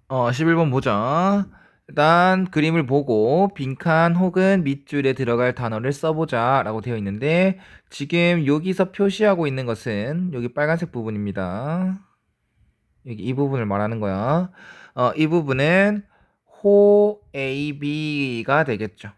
11번 보자. 일단 그림을 보고 빈칸 혹은 밑줄에 들어갈 단어를 써보자 라고 되어 있는데 지금 여기서 표시하고 있는 것은 여기 빨간색 부분입니다. 여기 이 부분을 말하는 거야. 이 부분은 호 A, B가 되겠죠.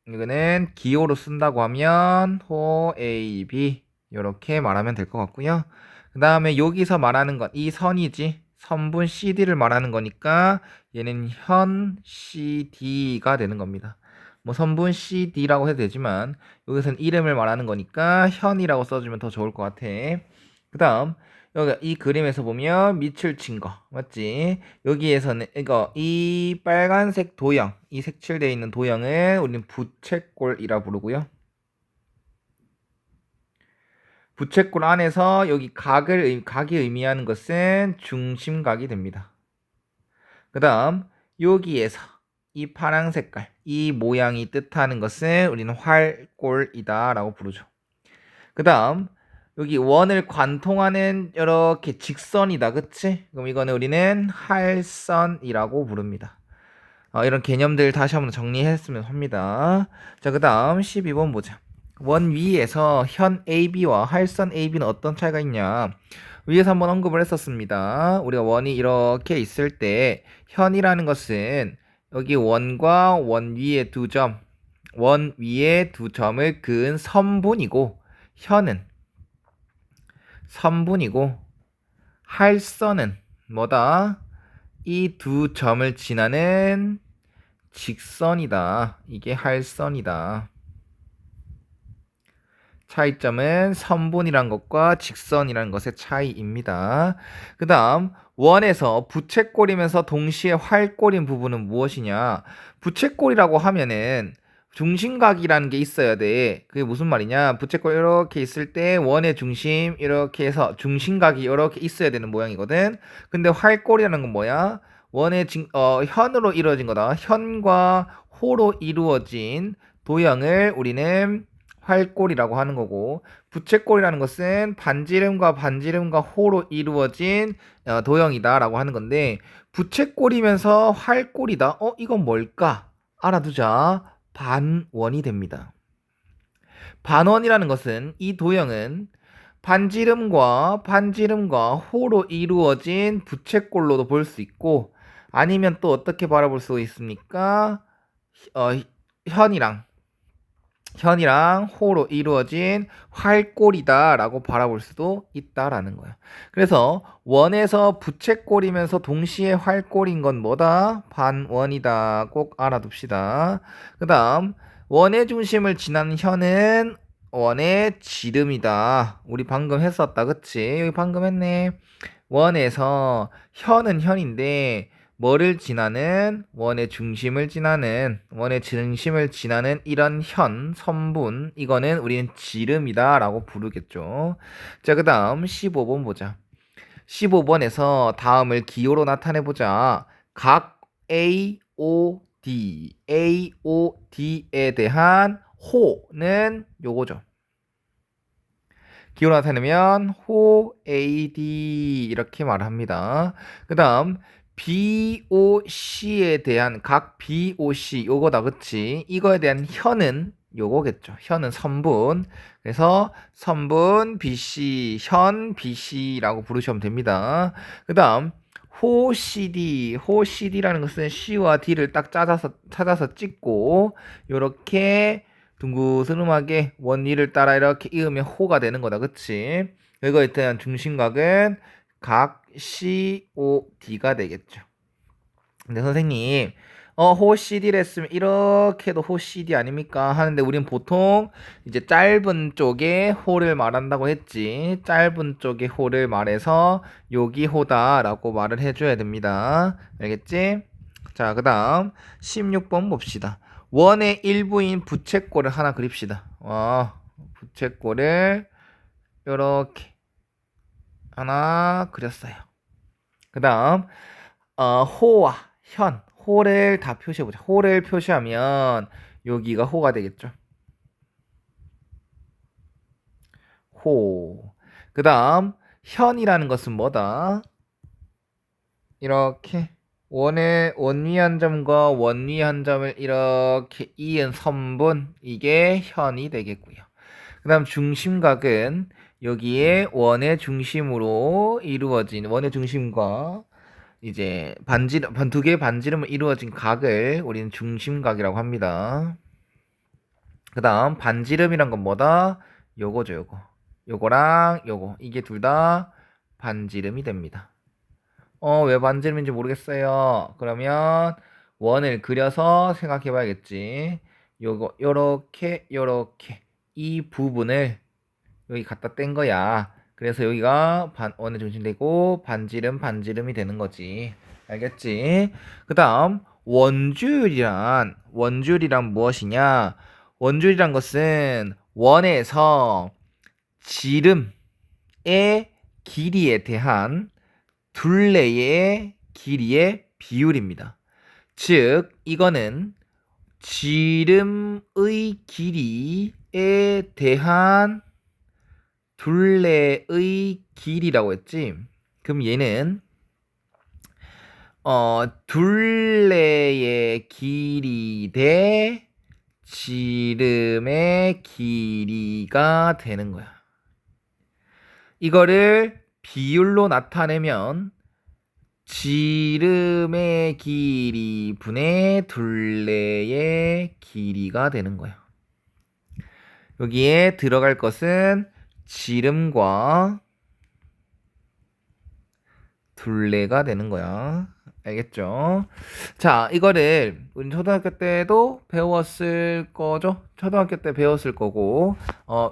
이거는 기호로 쓴다고 하면 호 A, B 이렇게 말하면 될 것 같고요. 그 다음에 여기서 말하는 건 이 선이지. 선분 CD를 말하는 거니까 얘는 현 CD가 되는 겁니다. 뭐 선분 CD라고 해도 되지만 여기서는 이름을 말하는 거니까 현이라고 써주면 더 좋을 것 같아. 그 다음 여기 이 그림에서 보면 밑을 친 거 맞지? 여기에서는 이거 이 빨간색 도형, 이 색칠되어 있는 도형을 우리는 부채꼴이라 부르고요. 부채꼴 안에서 여기 각이 의미하는 것은 중심각이 됩니다. 그 다음 여기에서 이 파란 색깔, 이 모양이 뜻하는 것은 우리는 활꼴이다 라고 부르죠. 그 다음 여기 원을 관통하는 이렇게 직선이다 그치? 그럼 이거는 우리는 할선이라고 부릅니다. 이런 개념들 다시 한번 정리했으면 합니다. 자, 그 다음 12번 보자. 원 위에서 현 AB와 할선 AB는 어떤 차이가 있냐? 위에서 한번 언급을 했었습니다. 우리가 원이 이렇게 있을 때 현이라는 것은 여기 원과 원 위에 두 점, 원 위에 두 점을 그은 선분이고 현은 선분이고 할선은 뭐다? 이 두 점을 지나는 직선이다. 이게 할선이다. 차이점은 선분이란 것과 직선이란 것의 차이입니다. 그 다음 원에서 부채꼴이면서 동시에 활꼴인 부분은 무엇이냐? 부채꼴이라고 하면은 중심각이라는 게 있어야 돼. 그게 무슨 말이냐? 부채꼴 이렇게 있을 때 원의 중심 이렇게 해서 중심각이 이렇게 있어야 되는 모양이거든. 근데 활꼴이라는 건 뭐야? 현으로 이루어진 거다. 현과 호로 이루어진 도형을 우리는 활골이라고 하는 거고 부채꼴이라는 것은 반지름과 반지름과 호로 이루어진 도형이다라고 하는 건데 부채꼴이면서 활골이다. 이건 뭘까? 알아두자. 반원이 됩니다. 반원이라는 것은 이 도형은 반지름과 호로 이루어진 부채꼴로도 볼 수 있고 아니면 또 어떻게 바라볼 수 있습니까? 어, 현이랑 호로 이루어진 활골이다라고 바라볼 수도 있다라는 거야. 그래서 원에서 부채꼴이면서 동시에 활골인 건 뭐다? 반원이다. 꼭 알아둡시다. 그 다음 원의 중심을 지나는 현은 원의 지름이다. 우리 방금 했었다. 그치? 여기 방금 했네. 원에서 현은 현인데 뭐를 지나는 원의 중심을 지나는 이런 현 선분 이거는 우리는 지름이다라고 부르겠죠. 자, 그다음 15번 보자. 15번에서 다음을 기호로 나타내 보자. 각 AOD에 대한 호는 요거죠. 기호 나타내면 호 AD 이렇게 말합니다. 그 다음 BOC에 대한 각 BOC 요거다 그치? 이거에 대한 현은 요거겠죠. 현은 선분. 그래서 선분 BC, 현 BC라고 부르시면 됩니다. 그 다음 호 CD라는 것은 C와 D를 딱 찾아서 찍고 요렇게 둥그스름하게 원리를 따라 이렇게 이으면 호가 되는 거다. 그치? 이거에 대한 중심각은 각 COD가 되겠죠. 근데 선생님, 호 CD를 했으면 이렇게도 호 CD 아닙니까? 하는데 우린 보통 이제 짧은 쪽에 호를 말한다고 했지. 짧은 쪽에 호를 말해서 여기 호다라고 말을 해줘야 됩니다. 알겠지? 자, 그 다음 16번 봅시다. 원의 일부인 부채꼴을 하나 그립시다. 부채꼴을 이렇게 하나 그렸어요. 그 다음 호와 호를 다 표시해보자. 호를 표시하면 여기가 호가 되겠죠. 호. 그 다음 현이라는 것은 뭐다? 이렇게 원의 원위 한 점과 원위 한 점을 이렇게 이은 선분, 이게 현이 되겠고요. 그 다음 중심각은 여기에 원의 중심으로 이루어진, 원의 중심과 이제 두 개의 반지름을 이루어진 각을 우리는 중심각이라고 합니다. 그 다음 반지름이란 건 뭐다? 요거죠, 요거. 요거랑 요거. 이게 둘 다 반지름이 됩니다. 왜 반지름인지 모르겠어요. 그러면 원을 그려서 생각해 봐야겠지. 요거, 요렇게, 요렇게. 이 부분을 여기 갖다 뗀 거야. 그래서 여기가 원의 중심되고 반지름이 되는 거지. 알겠지? 그 다음 원주율이란 무엇이냐? 원주율이란 것은 원에서 지름의 길이에 대한 둘레의 길이의 비율입니다. 즉 이거는 지름의 길이에 대한 둘레의 길이라고 했지. 그럼 얘는 둘레의 길이 대 지름의 길이가 되는 거야. 이거를 비율로 나타내면 지름의 길이 분의 둘레의 길이가 되는 거야. 여기에 들어갈 것은 지름과 둘레가 되는 거야. 알겠죠? 자, 이거를 우리 초등학교 때도 배웠을 거죠? 초등학교 때 배웠을 거고,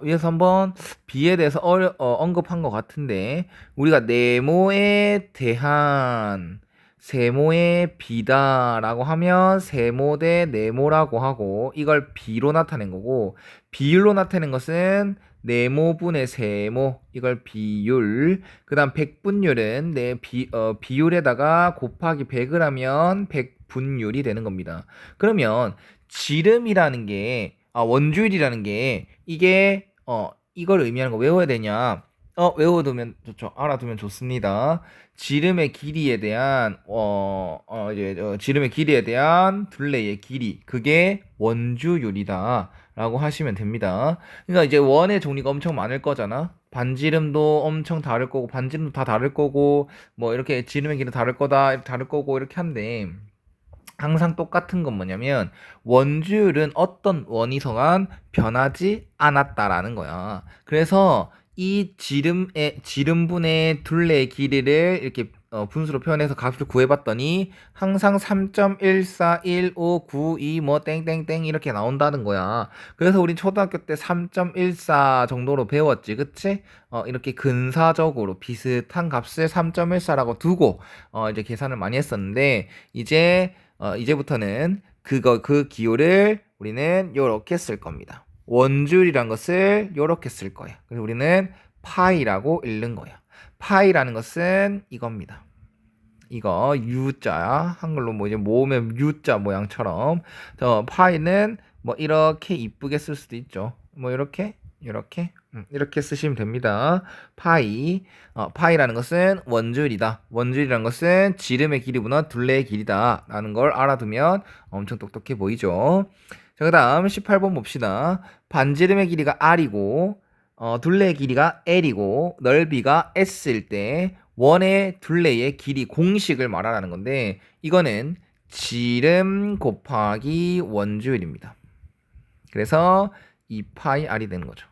위에서 한번 비에 대해서 언급한 것 같은데, 우리가 네모에 대한 세모의 비다라고 하면 세모 대 네모라고 하고, 이걸 비로 나타낸 거고, 비율로 나타낸 것은 네모분의 세모, 이걸 비율. 그 다음 백분율은 비율에다가 곱하기 100을 하면 백분율이 되는 겁니다. 그러면 지름이라는 게, 원주율이라는 게, 이게, 이걸 의미하는 거 외워야 되냐? 외워두면 좋죠. 알아두면 좋습니다. 지름의 길이에 대한, 지름의 길이에 대한 둘레의 길이. 그게 원주율이다. 라고 하시면 됩니다. 그러니까 이제 원의 종류가 엄청 많을 거잖아. 반지름도 엄청 다를 거고, 반지름도 다 다를 거고, 뭐 이렇게 지름의 길이 다를 거다, 다를 거고, 이렇게 한데, 항상 똑같은 건 뭐냐면, 원주율은 어떤 원이성한 변하지 않았다라는 거야. 그래서 이 지름분의 둘레의 길이를 이렇게 분수로 표현해서 값을 구해봤더니 항상 3.141592 뭐 땡땡땡 이렇게 나온다는 거야. 그래서 우리 초등학교 때 3.14 정도로 배웠지, 그치? 이렇게 근사적으로 비슷한 값을 3.14라고 두고 이제 계산을 많이 했었는데 이제부터는 그 기호를 우리는 요렇게 쓸 겁니다. 원줄이란 것을 요렇게 쓸 거예요. 그래서 우리는 파이라고 읽는 거예요. 파이라는 것은 이겁니다. 이거 U자, 한글로 뭐 이제 모으면 U자 모양처럼. 파이는 뭐 이렇게 이쁘게 쓸 수도 있죠. 뭐 이렇게 이렇게 쓰시면 됩니다. 파이라는 것은 원줄이다. 원줄이라는 것은 지름의 길이보다 둘레의 길이다 라는 걸 알아두면 엄청 똑똑해 보이죠. 자, 그 다음 18번 봅시다. 반지름의 길이가 R이고 둘레의 길이가 L이고 넓이가 S일 때 원의 둘레의 길이 공식을 말하라는 건데, 이거는 지름 곱하기 원주율입니다. 그래서 2파이 R이 되는 거죠.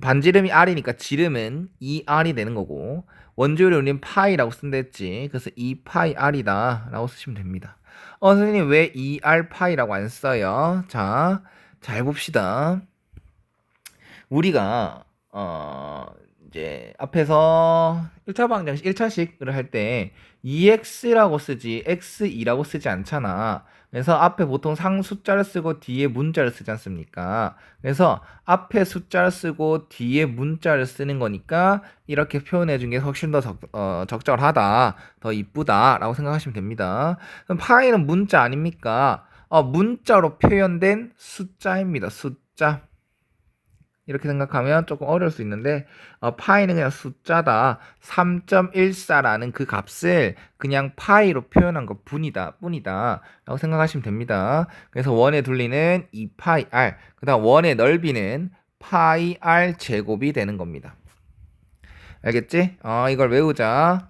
반지름이 R이니까 지름은 2R이 되는 거고, 원주율을 우리는 파이라고 쓴다 했지. 그래서 2파이 R이다 라고 쓰시면 됩니다. 선생님 왜 2R 파이라고 안 써요? 자, 잘 봅시다. 우리가 이제 앞에서 1차 방정식 1차식을 할 때 2x라고 쓰지 x2라고 쓰지 않잖아. 그래서 앞에 보통 상숫자를 쓰고 뒤에 문자를 쓰지 않습니까? 그래서 앞에 숫자를 쓰고 뒤에 문자를 쓰는 거니까 이렇게 표현해 준 게 훨씬 더 적절하다, 더 이쁘다 라고 생각하시면 됩니다. 그럼 파이는 문자 아닙니까? 문자로 표현된 숫자입니다. 숫자. 이렇게 생각하면 조금 어려울 수 있는데 파이는 그냥 숫자다. 3.14라는 그 값을 그냥 파이로 표현한 것 뿐이다 라고 생각하시면 됩니다. 그래서 원의 둘리는 2파이 r, 그 다음 원의 넓이는 파이 r 제곱이 되는 겁니다. 알겠지? 이걸 외웁시다.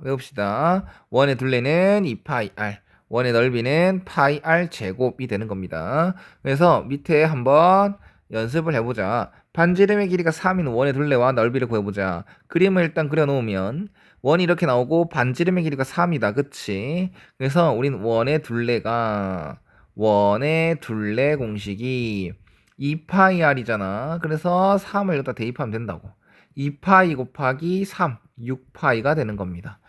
원의 둘레는 2파이 r, 원의 넓이는 파이 r 제곱이 되는 겁니다. 그래서 밑에 한번 연습을 해보자. 반지름의 길이가 3인 원의 둘레와 넓이를 구해보자. 그림을 일단 그려놓으면 원이 이렇게 나오고 반지름의 길이가 3이다. 그치? 그래서 우린 원의 둘레 공식이 2파이 r이잖아. 그래서 3을 여기다 대입하면 된다고. 2파이 곱하기 3, 6파이가 되는 겁니다.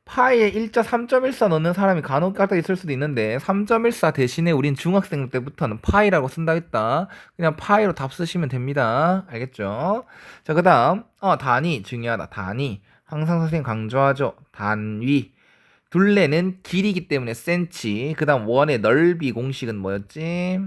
파이에 일자 3.14 넣는 사람이 간혹 가다 있을 수도 있는데 3.14 대신에 우린 중학생 때부터는 파이라고 쓴다 했다. 그냥 파이로 답 쓰시면 됩니다. 알겠죠? 자, 그 다음 단위 중요하다. 단위. 항상 선생님 강조하죠. 단위. 둘레는 길이기 때문에 센치. 그 다음 원의 넓이 공식은 뭐였지?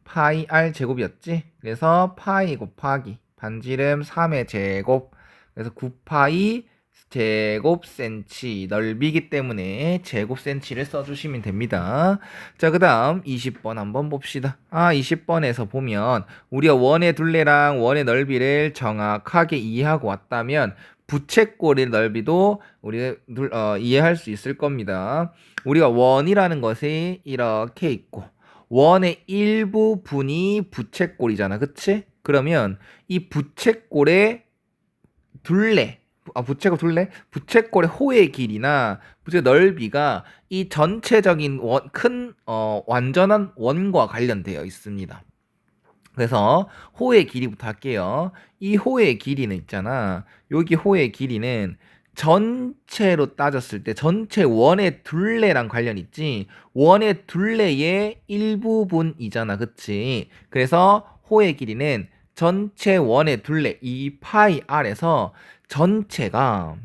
파이 r 제곱이었지. 그래서 파이 곱하기 반지름 3의 제곱, 그래서 9파이 제곱 센치, 넓이기 때문에 제곱 센치를 써주시면 됩니다. 자, 그 다음 20번 한번 봅시다. 20번에서 보면 우리가 원의 둘레랑 원의 넓이를 정확하게 이해하고 왔다면 부채꼴의 넓이도 우리가 이해할 수 있을 겁니다. 우리가 원이라는 것이 이렇게 있고 원의 일부분이 부채꼴이잖아. 그치? 그러면 이 부채꼴의 둘레, 부채꼴의 호의 길이나 부채 넓이가 이 전체적인 완전한 원과 관련되어 있습니다. 그래서 호의 길이부터 할게요. 이 호의 길이는 있잖아. 여기 호의 길이는 전체로 따졌을 때 전체 원의 둘레랑 관련 있지. 원의 둘레의 일부분이잖아. 그치? 그래서 호의 길이는 전체 원의 둘레 2파이 r에서 전체가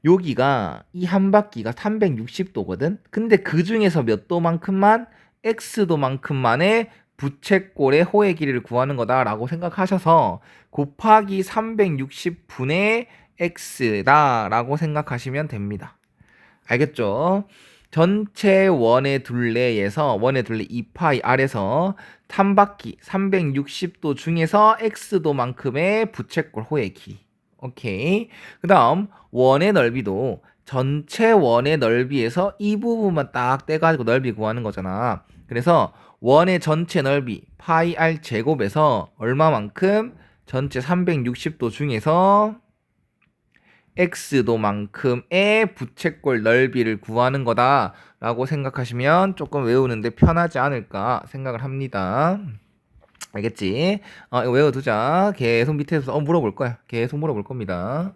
여기가 이 한 바퀴가 360도거든. 근데 그 중에서 몇 도만큼만 x도만큼만의 부채꼴의 호의 길이를 구하는 거다라고 생각하셔서 곱하기 360분의 x다라고 생각하시면 됩니다. 알겠죠? 전체 원의 둘레에서 원의 둘레 2파이 r에서 한 바퀴 360도 중에서 x도만큼의 부채꼴 호의 길이. 오케이. 그 다음 원의 넓이도 전체 원의 넓이에서 이 부분만 딱 떼가지고 넓이 구하는 거잖아. 그래서 원의 전체 넓이 파이 r 제곱에서 얼마만큼? 전체 360도 중에서 x도만큼의 부채꼴 넓이를 구하는 거다라고 생각하시면 조금 외우는데 편하지 않을까 생각을 합니다. 알겠지? 이거 외워두자. 계속 밑에서 물어볼 거야. 계속 물어볼 겁니다.